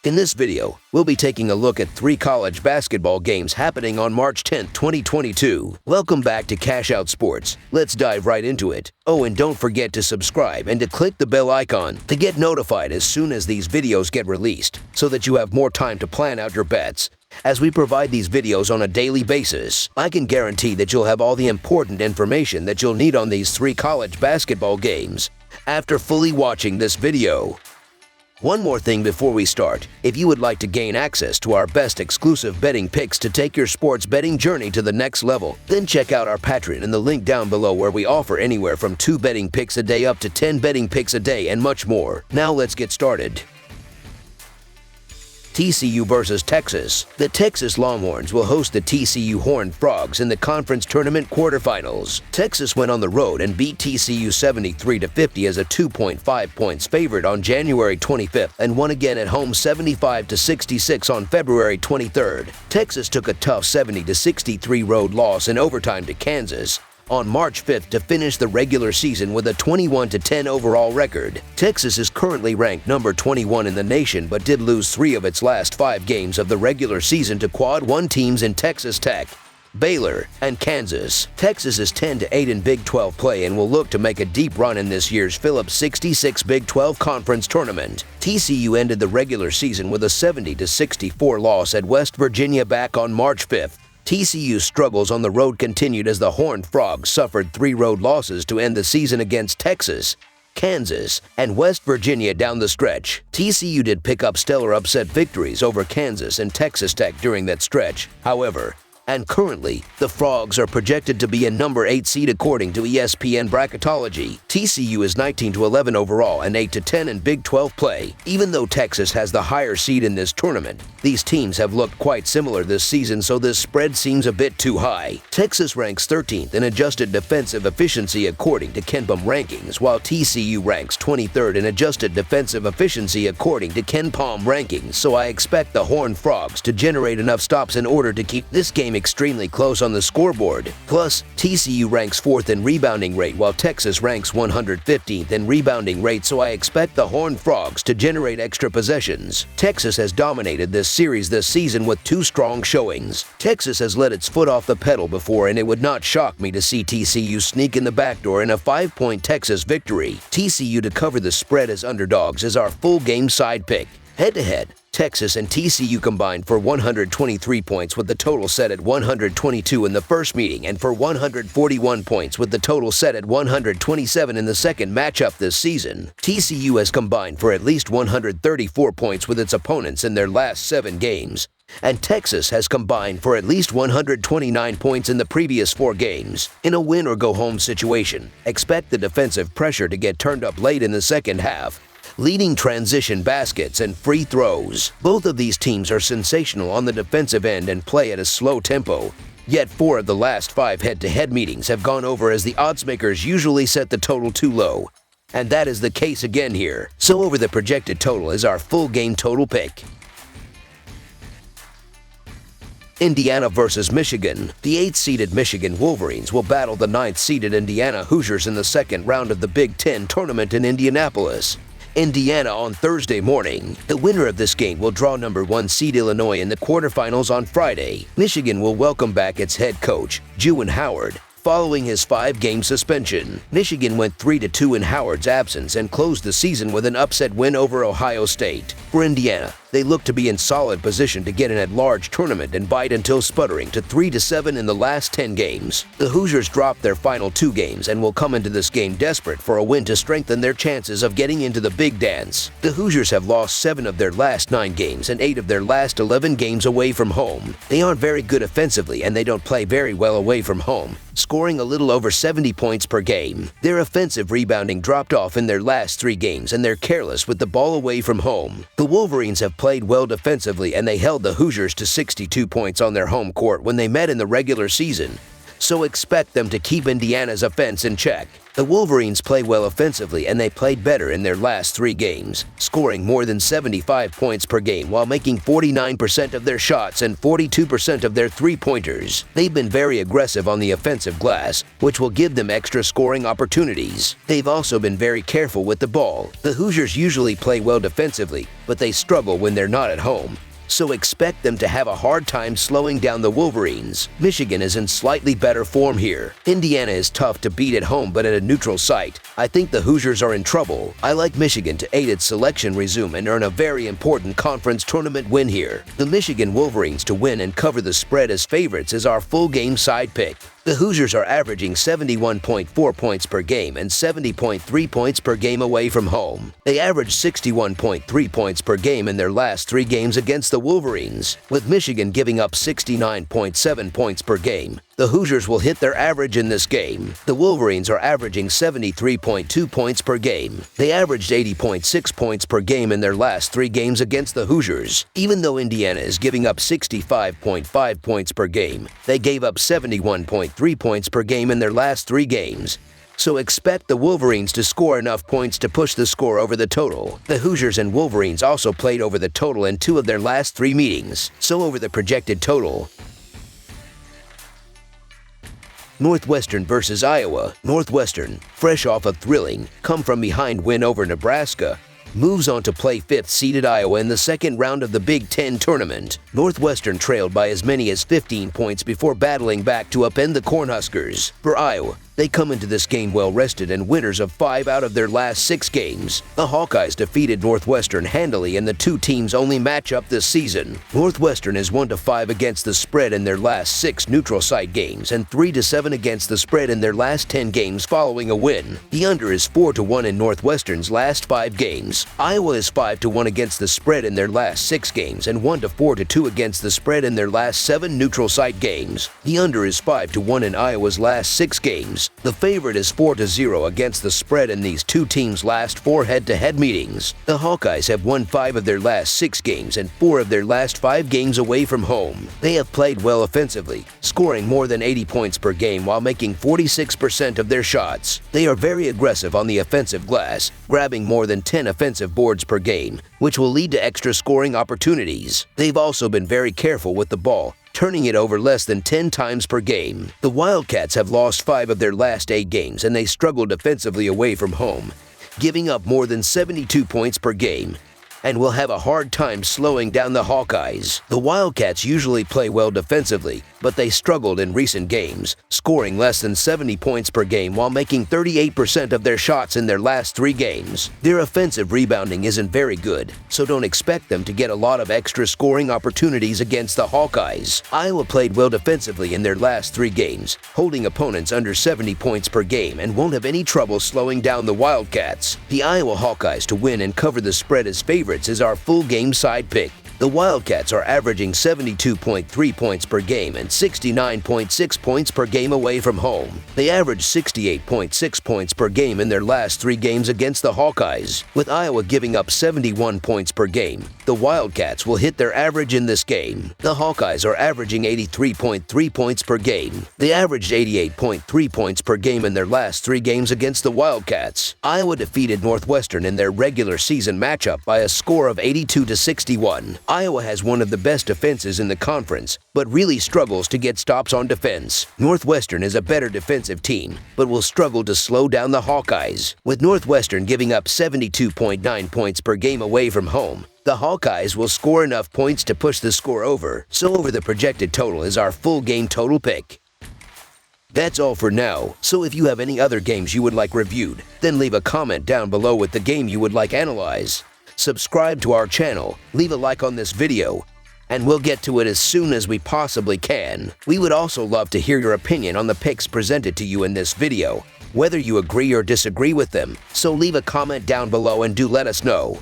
In this video, we'll be taking a look at 3 college basketball games happening on March 10, 2022. Welcome back to Cash Out Sports. Let's dive right into it. Oh, and don't forget to subscribe and to click the bell icon to get notified as soon as these videos get released, so that you have more time to plan out your bets. As we provide these videos on a daily basis, I can guarantee that you'll have all the important information that you'll need on these 3 college basketball games after fully watching this video. One more thing before we start. If you would like to gain access to our best exclusive betting picks to take your sports betting journey to the next level, then check out our Patreon in the link down below, where we offer anywhere from 2 betting picks a day up to 10 betting picks a day and much more. Now let's get started. TCU versus Texas. The Texas Longhorns will host the TCU Horned Frogs in the conference tournament quarterfinals. Texas went on the road and beat TCU 73-50 as a 2.5 points favorite on January 25th and won again at home 75-66 on February 23rd. Texas took a tough 70-63 road loss in overtime to Kansas on March 5th to finish the regular season with a 21-10 overall record. Texas is currently ranked number 21 in the nation, but did lose 3 of its last 5 games of the regular season to Quad 1 teams in Texas Tech, Baylor, and Kansas. Texas is 10-8 in Big 12 play and will look to make a deep run in this year's Phillips 66 Big 12 Conference Tournament. TCU ended the regular season with a 70-64 loss at West Virginia back on March 5th. TCU's struggles on the road continued as the Horned Frogs suffered 3 road losses to end the season against Texas, Kansas, and West Virginia down the stretch. TCU did pick up stellar upset victories over Kansas and Texas Tech during that stretch, however, and currently, the Frogs are projected to be a number 8 seed according to ESPN bracketology. TCU is 19-11 overall and 8-10 in Big 12 play. Even though Texas has the higher seed in this tournament, these teams have looked quite similar this season, so this spread seems a bit too high. Texas ranks 13th in adjusted defensive efficiency according to KenPom rankings, while TCU ranks 23rd in adjusted defensive efficiency according to KenPom rankings, so I expect the Horned Frogs to generate enough stops in order to keep this game extremely close on the scoreboard. Plus, TCU ranks 4th in rebounding rate while Texas ranks 115th in rebounding rate, so I expect the Horned Frogs to generate extra possessions. Texas has dominated this series this season with 2 strong showings. Texas has let its foot off the pedal before, and it would not shock me to see TCU sneak in the backdoor in a 5-point Texas victory. TCU to cover the spread as underdogs is our full game side pick. Head-to-head, Texas and TCU combined for 123 points with the total set at 122 in the first meeting, and for 141 points with the total set at 127 in the second matchup this season. TCU has combined for at least 134 points with its opponents in their last 7 games, and Texas has combined for at least 129 points in the previous 4 games. In a win-or-go-home situation, expect the defensive pressure to get turned up late in the second half, leading transition baskets and free throws. Both of these teams are sensational on the defensive end and play at a slow tempo. Yet 4 of the last 5 head-to-head meetings have gone over, as the oddsmakers usually set the total too low. And that is the case again here. So over the projected total is our full game total pick. Indiana versus Michigan. The 8th-seeded Michigan Wolverines will battle the 9th-seeded Indiana Hoosiers in the second round of the Big Ten tournament in Indianapolis, Indiana on Thursday morning. The winner of this game will draw number 1 seed Illinois in the quarterfinals on Friday. Michigan will welcome back its head coach, Juwan Howard, following his 5-game suspension. Michigan went 3-2 in Howard's absence and closed the season with an upset win over Ohio State. For Indiana, they look to be in solid position to get an at-large tournament and bite until sputtering to 3-7 in the last 10 games. The Hoosiers dropped their final 2 games and will come into this game desperate for a win to strengthen their chances of getting into the big dance. The Hoosiers have lost 7 of their last 9 games and 8 of their last 11 games away from home. They aren't very good offensively, and they don't play very well away from home, scoring a little over 70 points per game. Their offensive rebounding dropped off in their last 3 games, and they're careless with the ball away from home. The Wolverines have played well defensively, and they held the Hoosiers to 62 points on their home court when they met in the regular season, so expect them to keep Indiana's offense in check. The Wolverines play well offensively, and they played better in their last 3 games, scoring more than 75 points per game while making 49% of their shots and 42% of their three-pointers. They've been very aggressive on the offensive glass, which will give them extra scoring opportunities. They've also been very careful with the ball. The Hoosiers usually play well defensively, but they struggle when they're not at home, so expect them to have a hard time slowing down the Wolverines. Michigan is in slightly better form here. Indiana is tough to beat at home, but at a neutral site, I think the Hoosiers are in trouble. I like Michigan to aid its selection resume and earn a very important conference tournament win here. The Michigan Wolverines to win and cover the spread as favorites is our full game side pick. The Hoosiers are averaging 71.4 points per game and 70.3 points per game away from home. They averaged 61.3 points per game in their last 3 games against the Wolverines, with Michigan giving up 69.7 points per game. The Hoosiers will hit their average in this game. The Wolverines are averaging 73.2 points per game. They averaged 80.6 points per game in their last 3 games against the Hoosiers. Even though Indiana is giving up 65.5 points per game, they gave up 71.3 points per game in their last 3 games. So expect the Wolverines to score enough points to push the score over the total. The Hoosiers and Wolverines also played over the total in 2 of their last 3 meetings, so over the projected total. Northwestern versus Iowa. Northwestern, fresh off a thrilling come-from-behind win over Nebraska, moves on to play 5th-seeded Iowa in the second round of the Big Ten tournament. Northwestern trailed by as many as 15 points before battling back to upend the Cornhuskers. For Iowa, they come into this game well-rested and winners of 5 out of their last 6 games. The Hawkeyes defeated Northwestern handily in the 2 teams' only matchup this season. Northwestern is 1-5 against the spread in their last 6 neutral site games and 3-7 against the spread in their last 10 games following a win. The under is 4-1 in Northwestern's last 5 games. Iowa is 5-1 against the spread in their last 6 games and 1-4-2 against the spread in their last 7 neutral site games. The under is 5-1 in Iowa's last 6 games. The favorite is 4-0 against the spread in these 2 teams' last 4 head-to-head meetings. The Hawkeyes have won 5 of their last 6 games and 4 of their last 5 games away from home. They have played well offensively, scoring more than 80 points per game while making 46% of their shots. They are very aggressive on the offensive glass, grabbing more than 10 offensive boards per game, which will lead to extra scoring opportunities. They've also been very careful with the ball, turning it over less than 10 times per game. The Wildcats have lost 5 of their last 8 games, and they struggle defensively away from home, giving up more than 72 points per game, and will have a hard time slowing down the Hawkeyes. The Wildcats usually play well defensively, but they struggled in recent games, scoring less than 70 points per game while making 38% of their shots in their last 3 games. Their offensive rebounding isn't very good, so don't expect them to get a lot of extra scoring opportunities against the Hawkeyes. Iowa played well defensively in their last 3 games, holding opponents under 70 points per game, and won't have any trouble slowing down the Wildcats. The Iowa Hawkeyes to win and cover the spread as favorites is our full game side pick. The Wildcats are averaging 72.3 points per game and 69.6 points per game away from home. They averaged 68.6 points per game in their last 3 games against the Hawkeyes. With Iowa giving up 71 points per game, the Wildcats will hit their average in this game. The Hawkeyes are averaging 83.3 points per game. They averaged 88.3 points per game in their last 3 games against the Wildcats. Iowa defeated Northwestern in their regular season matchup by a score of 82-61. Iowa has one of the best defenses in the conference, but really struggles to get stops on defense. Northwestern is a better defensive team, but will struggle to slow down the Hawkeyes. With Northwestern giving up 72.9 points per game away from home, the Hawkeyes will score enough points to push the score over, so over the projected total is our full game total pick. That's all for now, so if you have any other games you would like reviewed, then leave a comment down below with the game you would like analyzed. Subscribe to our channel, leave a like on this video, and we'll get to it as soon as we possibly can. We would also love to hear your opinion on the picks presented to you in this video, whether you agree or disagree with them, so leave a comment down below and do let us know.